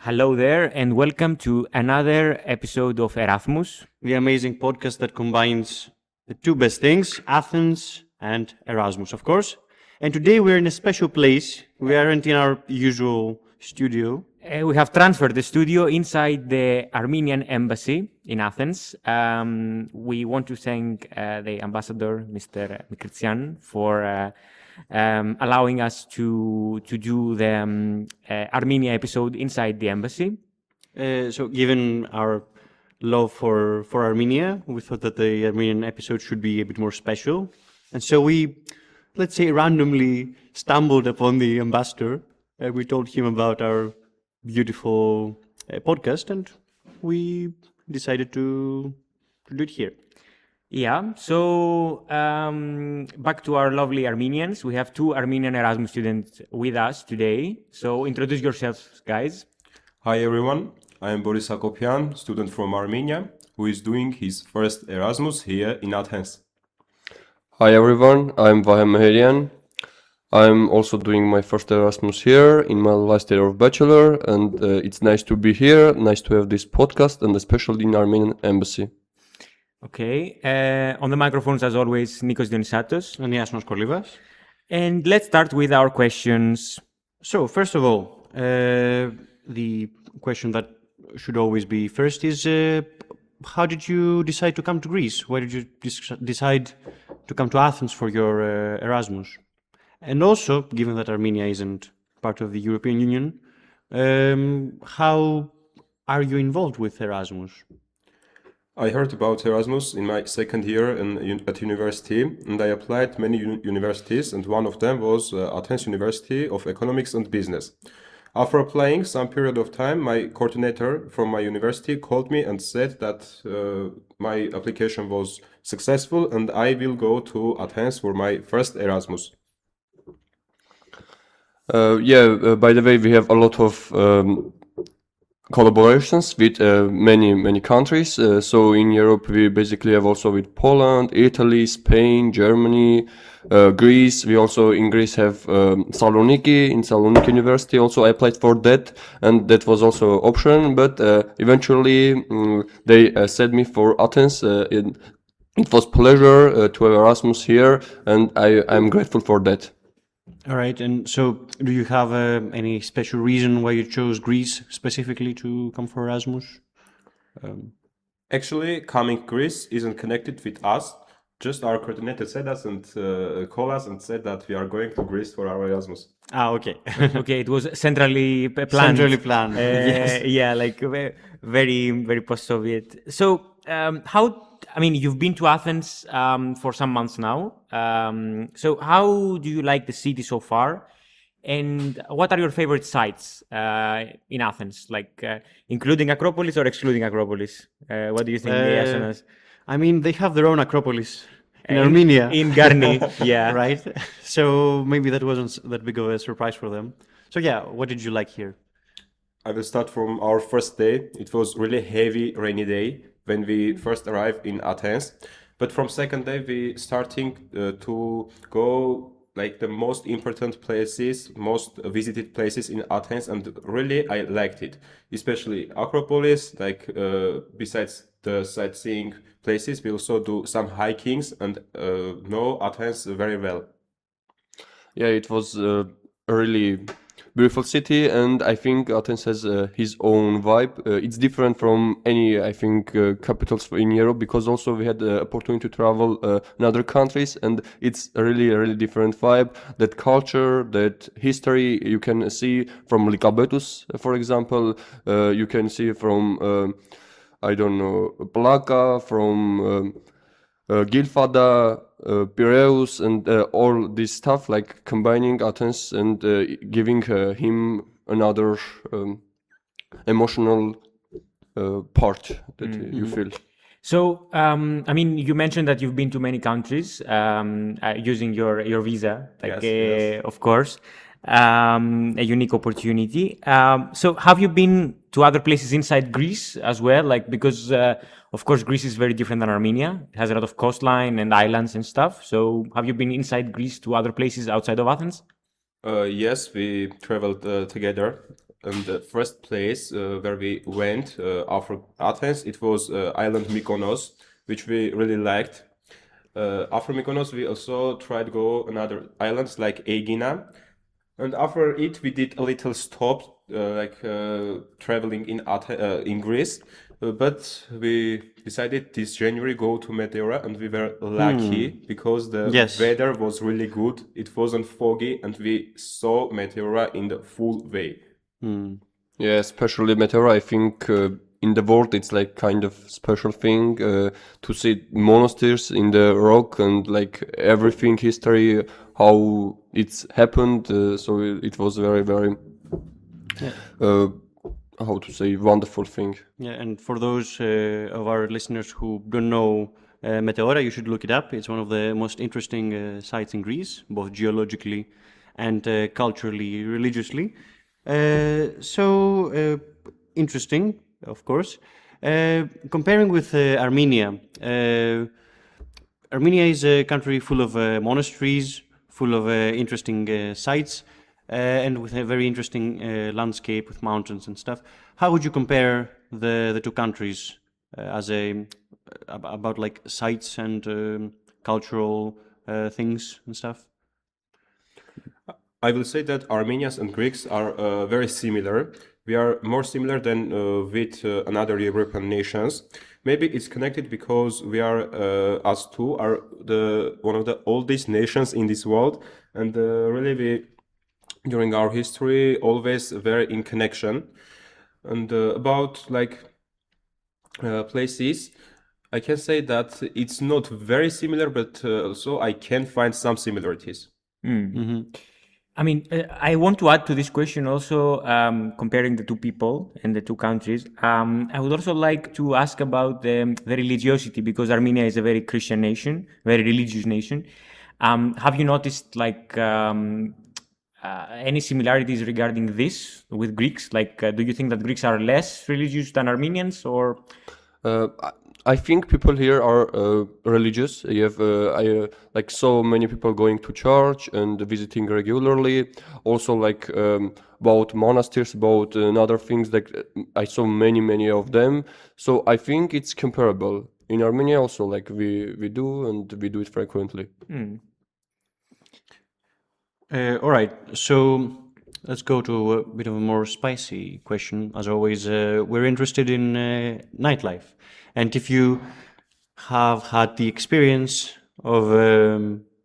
Hello there, and welcome to another episode of ERAΘΜUS. The amazing podcast that combines the two best things, Athens and Erasmus, of course. And today we're in a special place. We aren't in our usual studio. We have transferred the studio inside the Armenian Embassy in Athens. We want to thank the ambassador, Mr. Mkrtchyan, for allowing us to do the Armenia episode inside the embassy. So given our love for Armenia, we thought that the Armenian episode should be a bit more special. And so we, let's say, randomly stumbled upon the ambassador. We told him about our beautiful podcast, and we decided to do it here. Yeah, so back to our lovely Armenians. We have two Armenian Erasmus students with us today. So introduce yourselves, guys. Hi everyone, I am Borya Hakobyan, student from Armenia, who is doing his first Erasmus here in Athens. Hi everyone, I'm Vahe Mheryan. I'm also doing my first Erasmus here in my last year of bachelor, and it's nice to be here, nice to have this podcast, and especially in Armenian Embassy. Okay, on the microphones as always, Nikos Dionysatos. And Iasonas Kolyvas. And let's start with our questions. So, first of all, the question that should always be first is, how did you decide to come to Greece? Why did you decide to come to Athens for your Erasmus? And also, given that Armenia isn't part of the European Union, how are you involved with Erasmus? I heard about Erasmus in my second year at university, and I applied many universities, and one of them was Athens University of Economics and Business. After applying some period of time, my coordinator from my university called me and said that my application was successful and I will go to Athens for my first Erasmus. By the way, we have a lot of collaborations with many countries. So in Europe, we basically have also with Poland, Italy, Spain, Germany, Greece. We also in Greece have Saloniki, in Saloniki University. Also, I applied for that, and that was also option. But eventually, they sent me for Athens. It was pleasure to have Erasmus here, and I'm grateful for that. All right, and so do you have any special reason why you chose Greece specifically to come for Erasmus? Actually, coming to Greece isn't connected with us. Just our coordinator said us and called us and said that we are going to Greece for our Erasmus. Ah, okay. Okay, it was centrally planned. Centrally planned. Yes. Yeah, like very post-Soviet. So you've been to Athens for some months now. So how do you like the city so far? And what are your favorite sites in Athens, like including Acropolis or excluding Acropolis? What do you think, Iasonas? I mean, they have their own Acropolis in Armenia. In Garni, yeah. Right? So maybe that wasn't that big of a surprise for them. So yeah, what did you like here? I will start from our first day. It was really heavy, rainy day when we first arrived in Athens. But from second day, we starting to go like the most important places, most visited places in Athens, and really I liked it, especially Acropolis. Like besides the sightseeing places, we also do some hikings and know Athens very well. Yeah, it was a really beautiful city, and I think Athens has his own vibe. It's different from any, I think, capitals in Europe, because also we had the opportunity to travel in other countries, and it's a really different vibe. That culture, that history, you can see from Lycabettus, for example. You can see from, Plaka, from Gilfada, Piraeus, and all this stuff, like combining Athens and giving him another emotional part that you feel. So, you mentioned that you've been to many countries using your visa, Yes. of course, a unique opportunity. So, have you been to other places inside Greece as well? Like, because, of course, Greece is very different than Armenia. It has a lot of coastline and islands and stuff. So, have you been inside Greece to other places outside of Athens? Yes, we traveled together. And the first place where we went after Athens, it was island Mykonos, which we really liked. After Mykonos, we also tried to go another islands like Aegina. And after it, we did a little stop, traveling in Greece. But we decided this January go to Meteora, and we were lucky because the Yes. weather was really good. It wasn't foggy, and we saw Meteora in the full way. Yeah, especially Meteor, I think in the world it's like kind of special thing to see monasteries in the rock and like everything history, how it's happened. So it was very, very, how to say, wonderful thing. Yeah, and for those of our listeners who don't know Meteora, you should look it up. It's one of the most interesting sites in Greece, both geologically and culturally, religiously. Interesting, of course. Comparing with Armenia, Armenia is a country full of monasteries, full of interesting sites, and with a very interesting landscape with mountains and stuff. How would you compare the two countries about like sites and cultural things and stuff? I will say that Armenians and Greeks are very similar. We are more similar than with another European nations. Maybe it's connected because we are, us two, are one of the oldest nations in this world, and really we, during our history, always very in connection. And about places, I can say that it's not very similar, but also I can find some similarities. I mean, I want to add to this question also, comparing the two people and the two countries. I would also like to ask about the religiosity, because Armenia is a very Christian nation, very religious nation. Have you noticed any similarities regarding this with Greeks? Do you think that Greeks are less religious than Armenians, or? I think people here are religious. You have like so many people going to church and visiting regularly. Also, about monasteries, about other things. I saw many of them. So I think it's comparable. In Armenia also, we do, and we do it frequently. All right, so let's go to a bit of a more spicy question. As always, we're interested in nightlife. And if you have had the experience of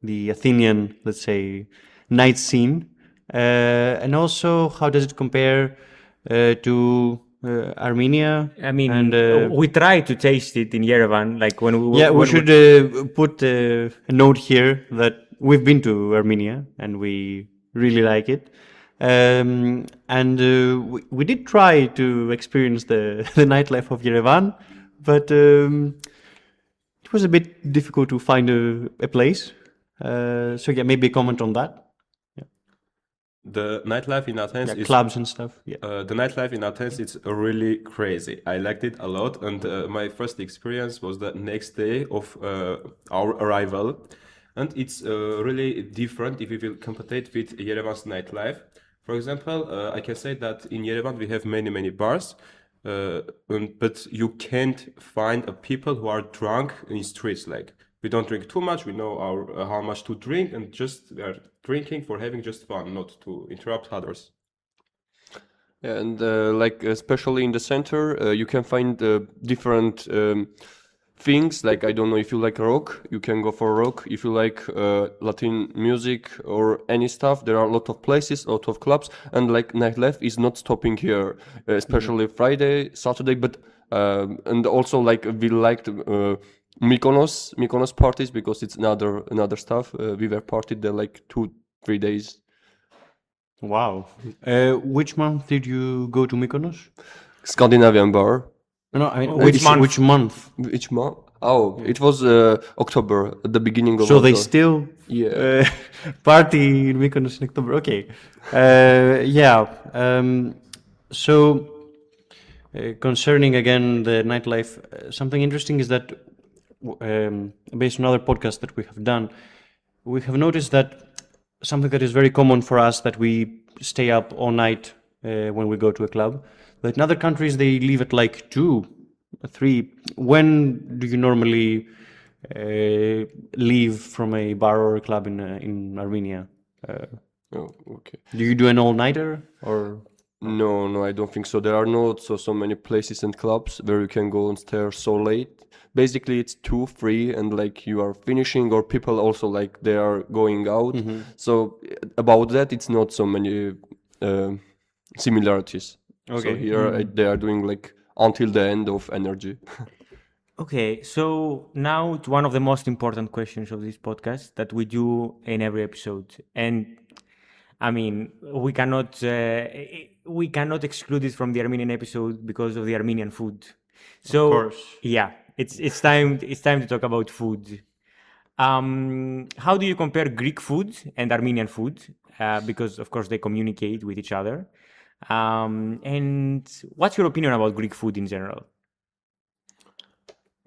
the Athenian, let's say, night scene, and also how does it compare to Armenia? I mean, and, we try to taste it in Yerevan, when we. yeah, we when should put a note here that we've been to Armenia and we really like it. We did try to experience the nightlife of Yerevan, but it was a bit difficult to find a place. So yeah, maybe a comment on that. The nightlife in Athens is Clubs and stuff. Yeah. the nightlife in Athens, it's really crazy. I liked it a lot, and my first experience was the next day of our arrival, and it's really different if you will compare it with Yerevan's nightlife. For example, I can say that in Yerevan we have many bars, but you can't find people who are drunk in streets. We don't drink too much. We know how much to drink, and just we are drinking for having just fun, not to interrupt others. And especially in the center, you can find different things. I don't know, if you like rock, you can go for rock. If you like Latin music or any stuff, there are a lot of places, a lot of clubs, and nightlife is not stopping here, especially Friday, Saturday. But and also we liked Mykonos parties, because it's another stuff. We were partied there 2-3 days. Wow. Which month did you go to Mykonos? Scandinavian bar. No, I mean, Which month? Which month? Which month? Oh, it was October, at the beginning of So October. they still party in Mykonos in October. Okay. Concerning again the nightlife, something interesting is that based on other podcasts that we have done, we have noticed that something that is very common for us, that we stay up all night when we go to a club. But in other countries, they leave at like 2, 3. When do you normally leave from a bar or a club in Armenia? Oh, okay. Do you do an all-nighter or? No, I don't think so. There are not so many places and clubs where you can go and stay so late. Basically, it's 2, 3, and like you are finishing, or people also like they are going out. So about that, it's not so many similarities. Okay. So here they are doing like until the end of energy. Okay, so now to one of the most important questions of this podcast that we do in every episode, and I mean we cannot exclude it from the Armenian episode because of the Armenian food. So Of course. yeah, it's time to talk about food. How do you compare Greek food and Armenian food? Because of course they communicate with each other. And what's your opinion about Greek food in general?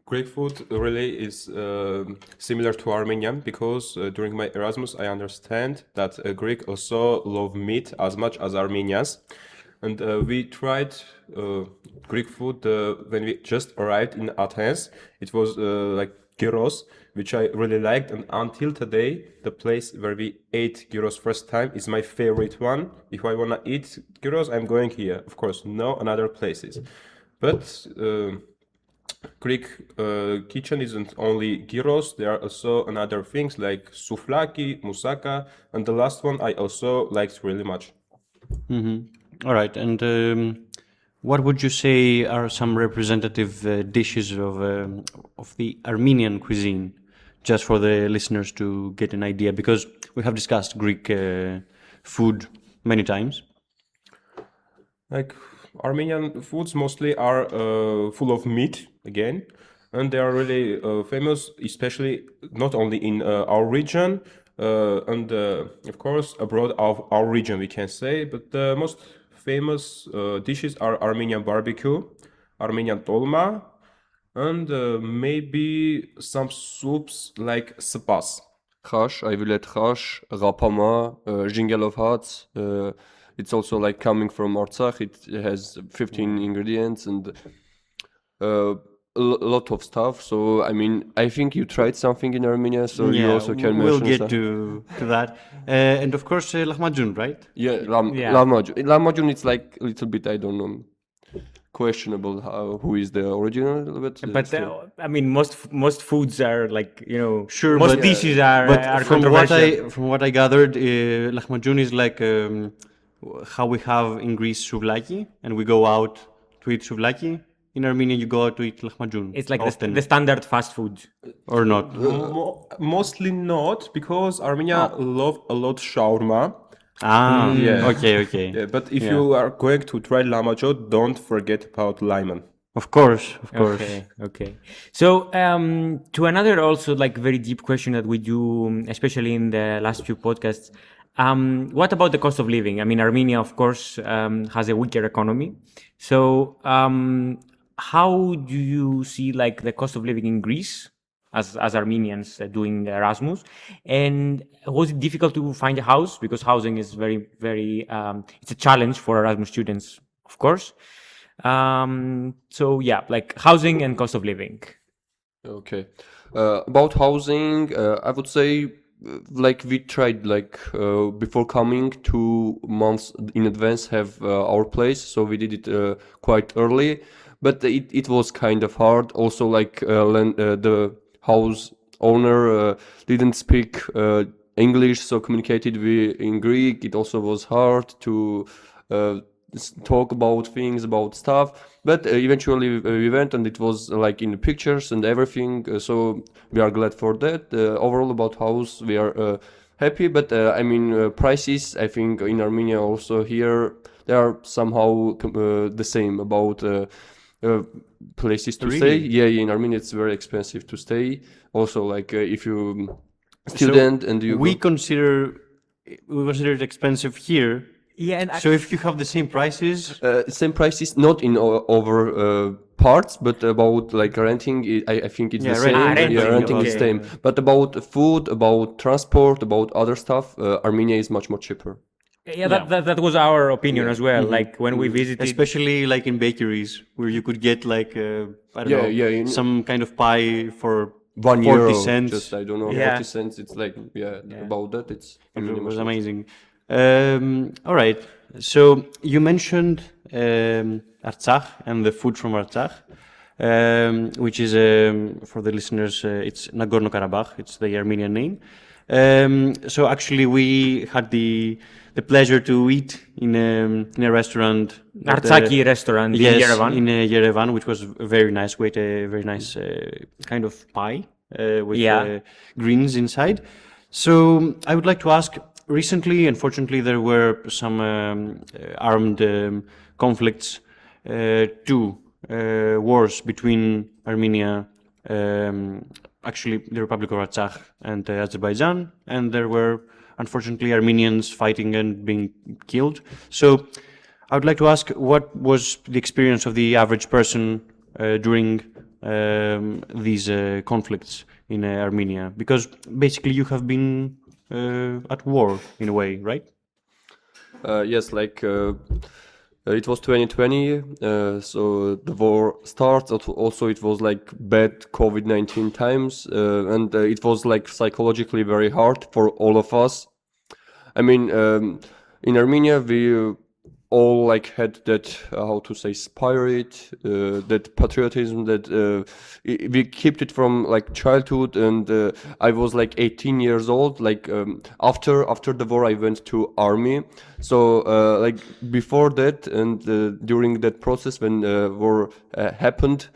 Greek food really is similar to Armenian because during my Erasmus I understand that Greek also love meat as much as Armenians, and we tried Greek food when we just arrived in Athens. It was like gyros, which I really liked, and until today the place where we ate gyros first time is my favorite one. If I wanna eat gyros, I'm going here. Of course, no another places, but Greek kitchen isn't only gyros, there are also another things like souvlaki, moussaka, and the last one I also liked really much. All right, and what would you say are some representative dishes of the Armenian cuisine, just for the listeners to get an idea? Because we have discussed Greek food many times. Like Armenian foods mostly are full of meat again, and they are really famous, especially not only in our region and of course abroad of our region we can say, but the most famous dishes are Armenian barbecue, Armenian dolma, and maybe some soups like spas. Khash, I will add khash, rapama, jingelov hats. It's also like coming from Artsakh. It has 15 ingredients and a lot of stuff. So I mean, I think you tried something in Armenia, so you also can we'll mention get some. to that. And of course, lahmacun, right? Yeah, Yeah. lahmacun. Lahmacun, it's like a little bit, I don't know, questionable who is the original, but still. I mean, most foods are like Sure, most but, dishes are from controversial. from what I gathered, lahmacun is like how we have in Greece souvlaki, and we go out to eat souvlaki. In Armenia, you go out to eat lahmacun. It's like often, the standard fast food. or not. Mostly not, because Armenia love a lot shawarma. Yeah. Okay. Yeah, but if you are going to try lahmacun, don't forget about lemon. Of course. Okay. So to another also like very deep question that we do, especially in the last few podcasts. What about the cost of living? I mean, Armenia, of course, has a weaker economy. So how do you see like the cost of living in Greece as Armenians doing Erasmus? And was it difficult to find a house? Because housing is very, very, it's a challenge for Erasmus students, of course. So yeah, like housing and cost of living. Okay. About housing, I would say, like we tried like before coming 2 months in advance have our place, so we did it quite early, but it was kind of hard. Also, like the house owner didn't speak English, so communicated in Greek. It also was hard to talk about things, about stuff, but eventually we went, and it was like in the pictures and everything, so we are glad for that. Overall about house we are happy, but I mean prices, I think in Armenia also here they are somehow the same about places to stay. Yeah, in Armenia it's very expensive to stay. Also, like if you student and you we consider it expensive here. Yeah, and So if you have the same prices, same prices, not in over parts, but about like renting, I think it's the same. renting, Renting is okay. same. But about food, about transport, about other stuff, Armenia is much more cheaper. Yeah, that was our opinion as well. Mm-hmm. Like when we visited, Especially like in bakeries where you could get like I don't Yeah, know, yeah, some kind of pie for 1 40 euro, cents. just I don't know, Yeah. 40 cents. It's like about that. It's It Armenian was martial arts. amazing. All right. So you mentioned Artsakh and the food from Artsakh, which is, for the listeners, it's Nagorno-Karabakh. It's the Armenian name. So actually, we had the pleasure to eat in a restaurant. Artsakhi restaurant in Yes, Yerevan. in Yerevan, which was very nice. We ate a very nice kind of pie with Yeah. greens inside. So I would like to ask. Recently, unfortunately, there were some armed conflicts, two wars between Armenia, actually the Republic of Artsakh, and Azerbaijan, and there were unfortunately Armenians fighting and being killed. So I would like to ask, what was the experience of the average person during these conflicts in Armenia? Because basically you have been at war in a way, right? Yes, like it was 2020, so the war starts. Also, it was like bad COVID-19 times, and it was like psychologically very hard for all of us. I mean, in Armenia, we all like had that how to say spirit, that patriotism, that we kept it from like childhood. And I was like 18 years old. Like after the war, I went to army. So like before that and during that process when war happened,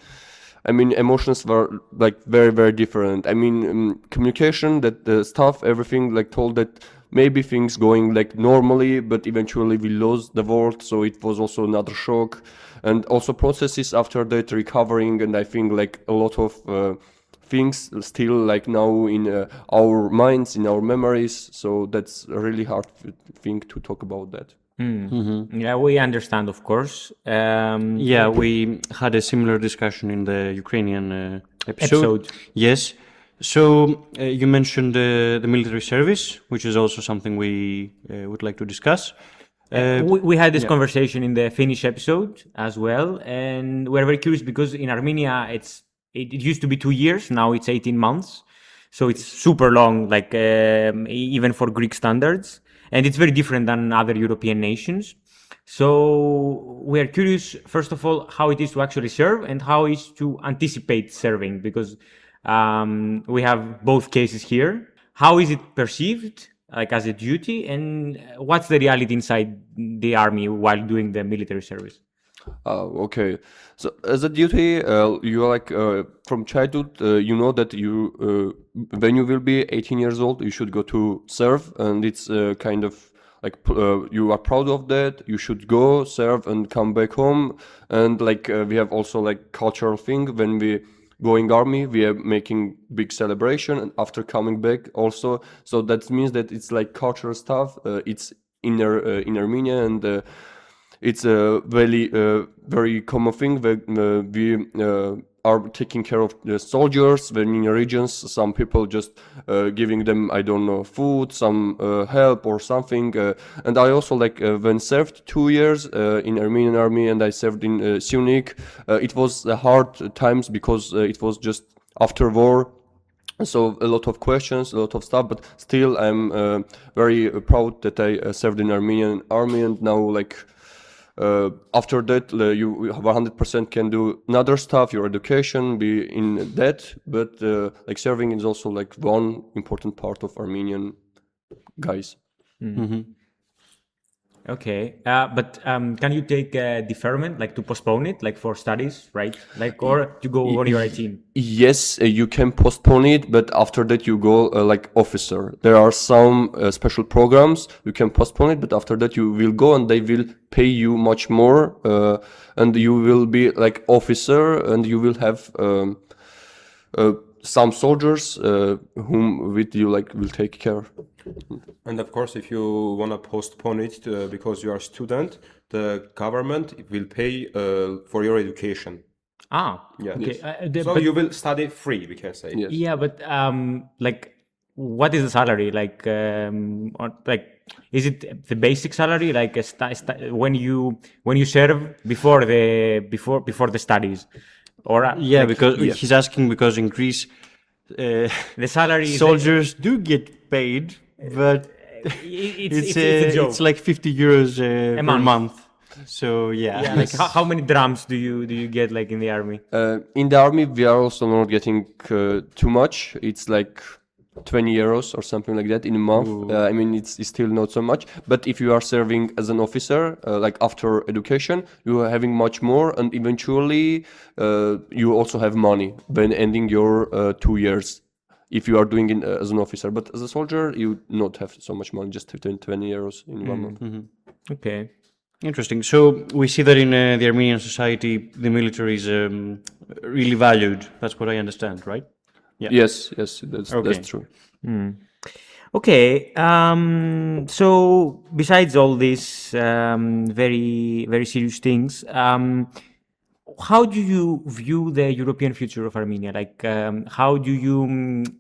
I mean, emotions were like very, very different. I mean, communication, that the stuff, everything like told that maybe things going like normally, but eventually we lost the world. So it was also another shock, and also processes after that recovering. And I think like a lot of things still like now in our minds, in our memories. So that's a really hard thing to talk about that. Yeah, we understand, of course. Yeah, we had a similar discussion in the Ukrainian episode. Yes. So you mentioned the military service, which is also something we would like to discuss. We had this conversation in the Finnish episode as well, and we're very curious because in Armenia it used to be 2 years, now it's 18 months, so it's super long, like even for Greek standards, and it's very different than other European nations. So we are curious, first of all, how it is to actually serve and how it is to anticipate serving, because we have both cases here. How is it perceived, like as a duty, and what's the reality inside the army while doing the military service? Okay. So as a duty, you are like from childhood, you know that you when you will be 18 years old, you should go to serve, and it's kind of like you are proud of that. You should go serve and come back home, and like we have also like cultural thing when we going army, we are making big celebration, and after coming back also. So that means that it's like cultural stuff. It's in Armenia, and it's a very common thing that we are taking care of the soldiers when in regions. Some people just giving them, I don't know, food, some help or something. And I also like when served 2 years in Armenian army, and I served in Syunik. It was hard times because it was just after war. So a lot of questions, a lot of stuff, but still I'm very proud that I served in Armenian army, and now like after that you 100% can do another stuff, your education be in that, but like serving is also like one important part of Armenian guys. Okay, but can you take deferment, like to postpone it, like for studies, right? Like, or to go when you're 18? Yes, you can postpone it, but after that you go like officer. There are some special programs you can postpone it, but after that you will go and they will pay you much more, and you will be like officer, and you will have some soldiers whom with you like will take care. And of course, if you want to postpone it because you are a student, the government will pay for your education. Ah, Yeah. okay. So you will study free, we can say. Yes. Yeah, but like what is the salary like? Is it the basic salary like when you serve before the studies, or Yeah, like, because he's asking because in Greece, the salary is soldiers do get paid, but it's a joke. it's like 50 euros per month. month. So yeah, Yeah, like how many drums do you get like in the army? In the army, we are also not getting too much. It's like 20 euros or something like that in a month. I mean, it's still not so much. But if you are serving as an officer, like after education, you are having much more, and eventually you also have money when ending your 2 years. If you are doing it as an officer, but as a soldier, you not have so much money, just 20 euros in 1 month. Okay. interesting. So we see that in the Armenian society, the military is really valued. That's what I understand, right? Yeah. Yes, that's true. Okay. So besides all these very very serious things, how do you view the European future of Armenia? Like, how do you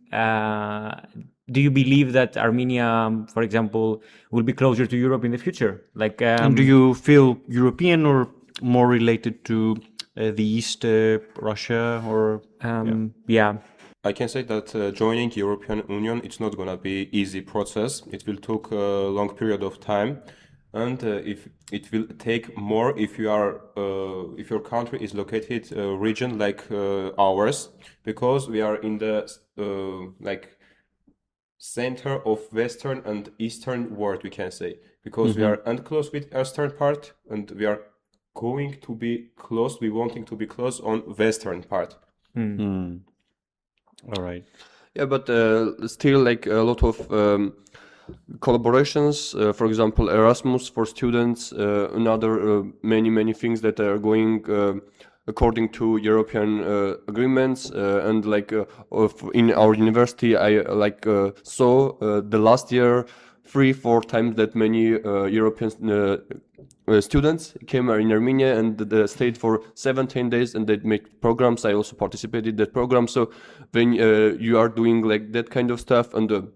believe that Armenia, for example, will be closer to Europe in the future? Like, And do you feel European or more related to the East, Russia, or? yeah. I can say that joining European Union, it's not gonna be easy process. It will take a long period of time, and if it will take more if you are if your country is located a region like ours, because we are in the like center of Western and Eastern world, we can say, because we are unclose with Eastern part, and we are going to be close. We wanting to be close on Western part. All right. Yeah, but still, like a lot of collaborations. For example, Erasmus for students, and other many things that are going according to European agreements. And like in our university, I saw the last year 3-4 times that many European students came in Armenia and they stayed for 17 days and they make programs. I also participated in that program. So when you are doing like that kind of stuff, and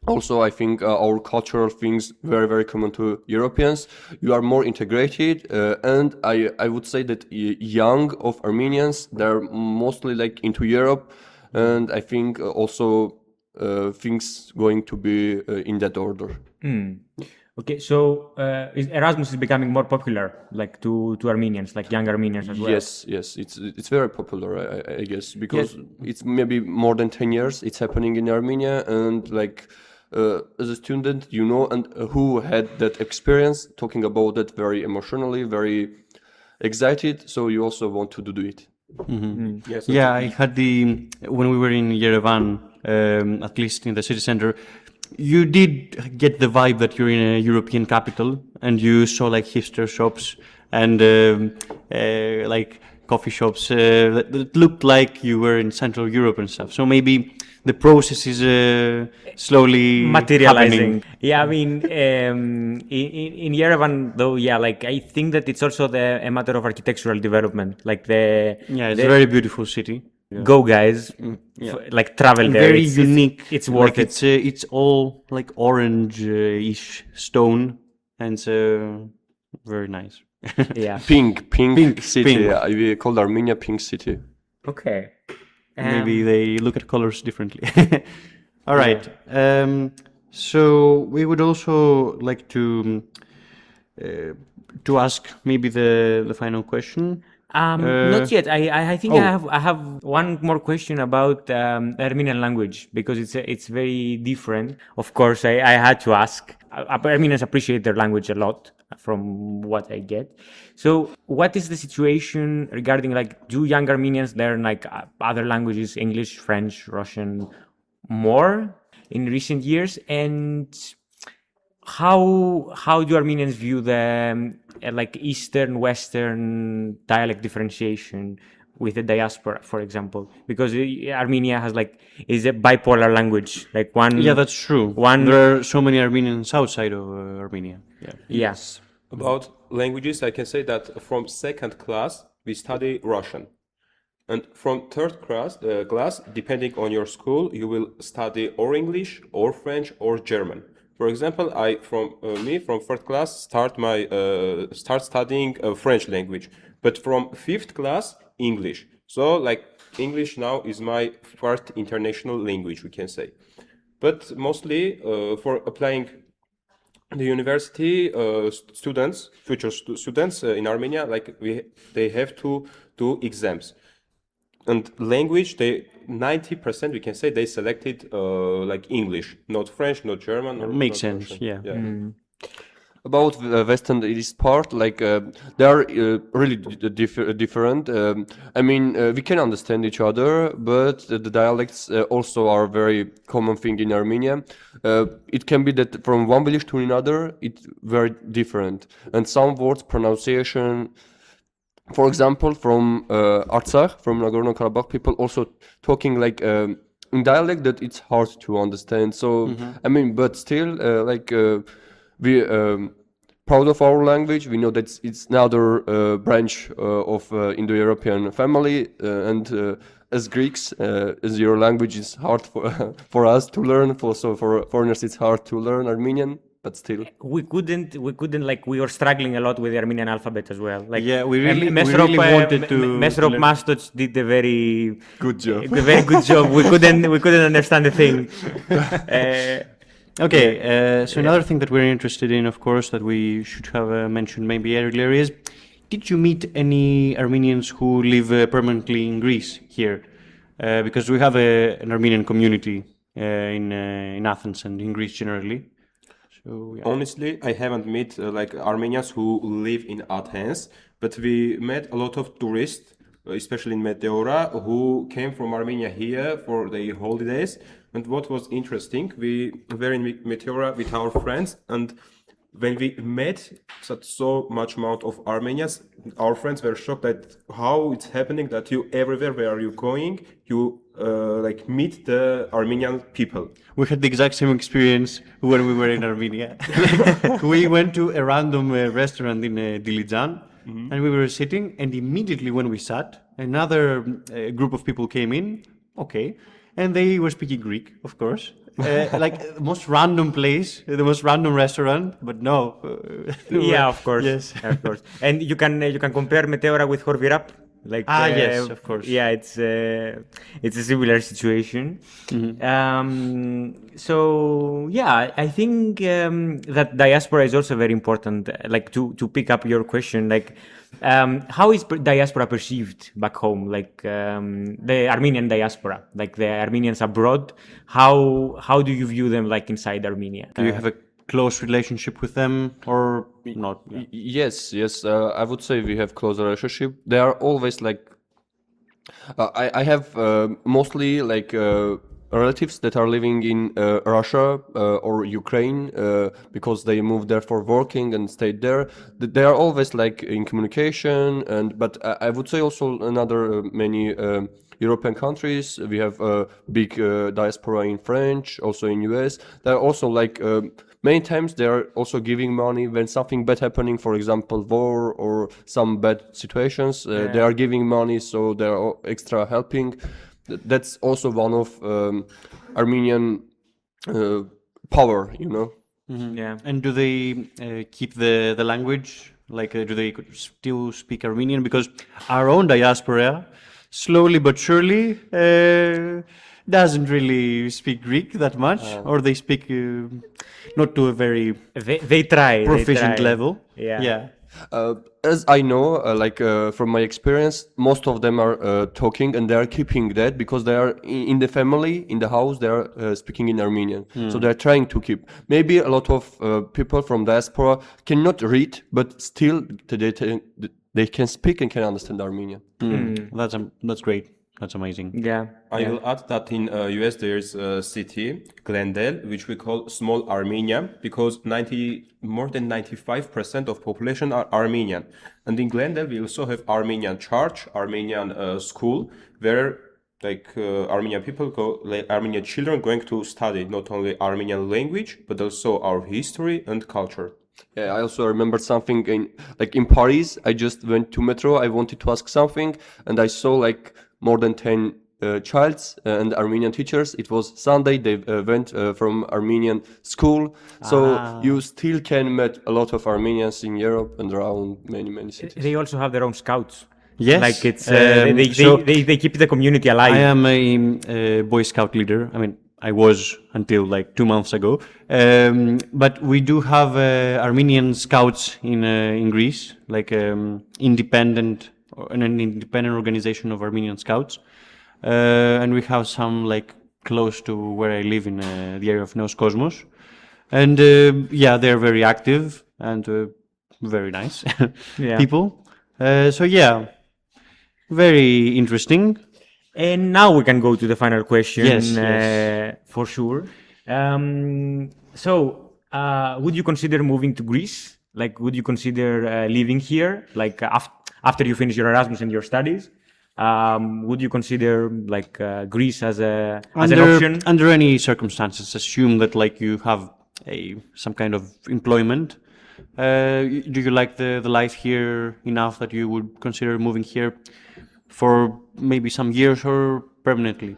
also I think our cultural things very, very common to Europeans, you are more integrated, and I would say that young of Armenians, they're mostly like into Europe, and I think also things going to be in that order. Okay, so Erasmus is becoming more popular, like to Armenians, like young Armenians as well. Yes, it's very popular, I guess, because it's maybe more than 10 years it's happening in Armenia, and like as a student, you know, and who had that experience, talking about that very emotionally, very excited, so you also want to do it. Yes. Yeah, I had when we were in Yerevan, at least in the city center, you did get the vibe that you're in a European capital, and you saw like hipster shops and like coffee shops that looked like you were in Central Europe and stuff. So maybe the process is slowly materializing. happening. Yeah, I mean, in Yerevan, though, yeah, like I think that it's also a matter of architectural development. Like It's a very beautiful city. Go guys, like travel And there. very It's unique. It's worth like it. It's all like orange-ish stone, and so very nice. Yeah. Pink city. pink. Yeah, we called Armenia Pink City. Okay. Maybe they look at colors differently. All right. So we would also like to ask maybe the final question. Not yet. I think I have one more question about the Armenian language, because it's very different. Of course, I had to ask. Armenians appreciate their language a lot, from what I get. So, what is the situation regarding, like, do young Armenians learn like other languages, English, French, Russian, more in recent years? And how do Armenians view the like Eastern Western dialect differentiation with the diaspora, for example? Because Armenia is a bipolar language, like one. Yeah, that's true. There are so many Armenians outside of Armenia. Yeah. Yes. About languages, I can say that from second class we study Russian, And from third class, depending on your school, you will study or English or French or German. For example, from third class start studying French language, but from fifth class English. So like English now is my first international language, we can say. But mostly for applying the university students, future students in Armenia, like they have to do exams. And language, 90% we can say they selected like English, not French, not German. Or Makes not sense, Russian. yeah. About West and East part, like they are really different. I mean, we can understand each other, but the dialects also are very common thing in Armenia. It can be that from one village to another, it's very different, and some words pronunciation. For example, from Artsakh, from Nagorno-Karabakh, people also talking like in dialect that it's hard to understand. So I mean, but still, we proud of our language. We know that it's another branch of Indo-European family, and as Greeks, as your language is hard for for us to learn. So for foreigners, it's hard to learn Armenian. But still, we couldn't like we were struggling a lot with the Armenian alphabet as well. Like Yeah, we really wanted to Mesrop learn. Mastoch did a very good job. a very good job. We couldn't understand the thing. Okay, so another thing that we're interested in, of course, that we should have mentioned maybe earlier is, did you meet any Armenians who live permanently in Greece here? Because we have an Armenian community in Athens and in Greece generally. So, yeah. Honestly, I haven't met like Armenians who live in Athens, but we met a lot of tourists, especially in Meteora, who came from Armenia here for their holidays. And what was interesting, we were in Meteora with our friends, and when we met so much amount of Armenians, our friends were shocked at how it's happening that you everywhere where you going, you like meet the Armenian people. We had the exact same experience when we were in Armenia. We went to a random restaurant in Dilijan, and we were sitting, and immediately when we sat, another group of people came in, okay, and they were speaking Greek, of course. Like the most random place, the most random restaurant, but no. Yeah, of course. Yes. Of course. And you can compare Meteora with Horvirap. Like yes, of course. Yeah, it's a similar situation. So yeah, I think that diaspora is also very important. Like to pick up your question, like how is diaspora perceived back home? Like the Armenian diaspora, like the Armenians abroad. How do you view them like inside Armenia? Do you have a close relationship with them or not? Yeah. Yes, I would say we have close relationship. They are always like I have mostly like relatives that are living in Russia or Ukraine because they moved there for working and stayed there. They are always like in communication, but I would say also another many European countries. We have a big diaspora in French, also in US. They're also like many times they are also giving money when something bad happening, for example, war or some bad situations. They are giving money, so they are extra helping. That's also one of Armenian power, you know. Yeah. And do they keep the language? Like, do they still speak Armenian? Because our own diaspora, slowly but surely, doesn't really speak Greek that much, or they speak not to a very They try proficient they try. level. Yeah. As I know, from my experience, most of them are talking and they are keeping that because they are in the family, in the house, they are speaking in Armenian. So they are trying to keep. Maybe a lot of people from diaspora cannot read, but still they can speak and can understand Armenian. That's great. That's amazing. Yeah. I will add that in US there's a city, Glendale, which we call Small Armenia, because more than 95% of population are Armenian. And in Glendale we also have Armenian church, Armenian school, where like Armenian people go, like Armenian children going to study not only Armenian language, but also our history and culture. Yeah, I also remember something in Paris. I just went to metro. I wanted to ask something, and I saw like more than 10 childs and Armenian teachers. It was Sunday. They went from Armenian school, so you still can meet a lot of Armenians in Europe and around many cities. They also have their own scouts. Yes. Like it's So they keep the community alive. I am a Boy Scout leader. I mean, I was until like 2 months ago. But we do have Armenian scouts in Greece, like an independent organization of Armenian scouts. And we have some like close to where I live in the area of Neos Kosmos. And yeah, they're very active and very nice people. So yeah, very interesting. And now we can go to the final question. Yes. For sure. So, would you consider moving to Greece? Like, would you consider living here? Like, after you finish your Erasmus and your studies, would you consider like Greece as an option? Under any circumstances, assume that like you have some kind of employment. Do you like the life here enough that you would consider moving here for maybe some years or permanently?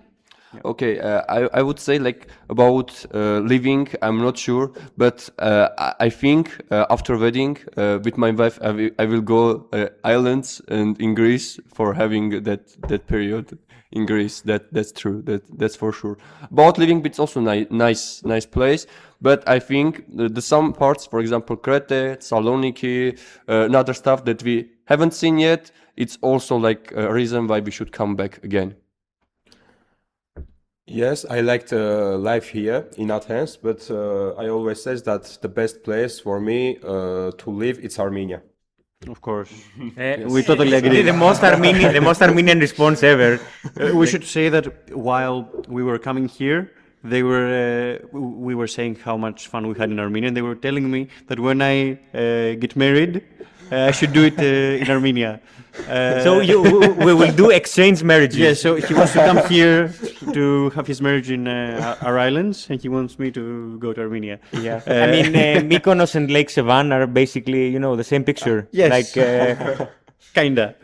Okay, I would say like about living, I'm not sure, but I think after wedding with my wife, I will go islands and in Greece for having that period in Greece. That's true. That's for sure. About living, it's also nice place. But I think the some parts, for example, Crete, Saloniki, and other stuff that we haven't seen yet, it's also like a reason why we should come back again. Yes, I liked life here in Athens, but I always says that the best place for me to live it's Armenia. Of course. We totally agree. The most Armenian response ever. We should say that while we were coming here, we were saying how much fun we had in Armenia, and they were telling me that when I get married, I should do it in Armenia. So we will do exchange marriages. Yeah, so he wants to come here to have his marriage in our islands, and he wants me to go to Armenia. Yeah, I mean Mykonos and Lake Sevan are basically the same picture. Yes. Like Kinda.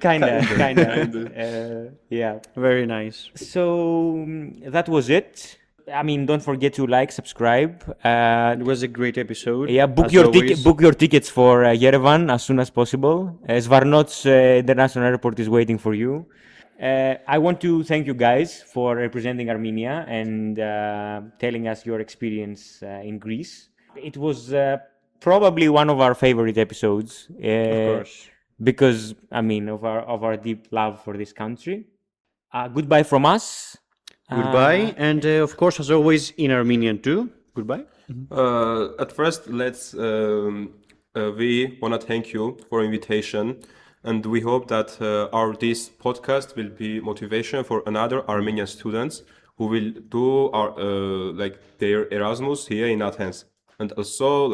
Yeah. Very nice. So that was it. I mean, don't forget to like, subscribe. It was a great episode. Yeah, book your tickets for Yerevan as soon as possible. Zvartnots International Airport is waiting for you. I want to thank you guys for representing Armenia and telling us your experience in Greece. It was probably one of our favorite episodes. Of course. Because, I mean, of our deep love for this country. Goodbye from us. Goodbye, and of course, as always, in Armenian too. Goodbye. At first, we want to thank you for invitation, and we hope that this podcast will be motivation for another Armenian students who will do their Erasmus here in Athens, and also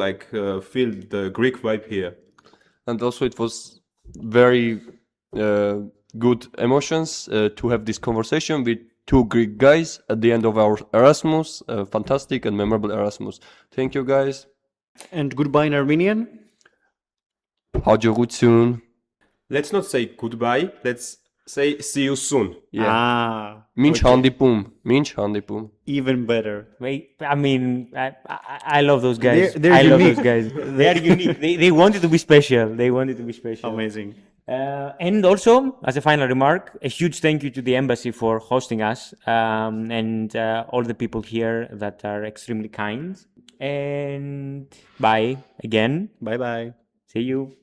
feel the Greek vibe here. And also, it was very good emotions to have this conversation with two Greek guys at the end of our Erasmus, fantastic and memorable Erasmus. Thank you, guys. And goodbye in Armenian. Hաջողություն. Let's not say goodbye. Let's say see you soon. Yeah. Մինչ հանդիպում. Even better. Wait, I mean, I love those guys. They're I love unique. those guys. They are unique. They wanted to be special. Amazing. And also, as a final remark, a huge thank you to the embassy for hosting us and all the people here that are extremely kind. And bye again. Bye bye. See you.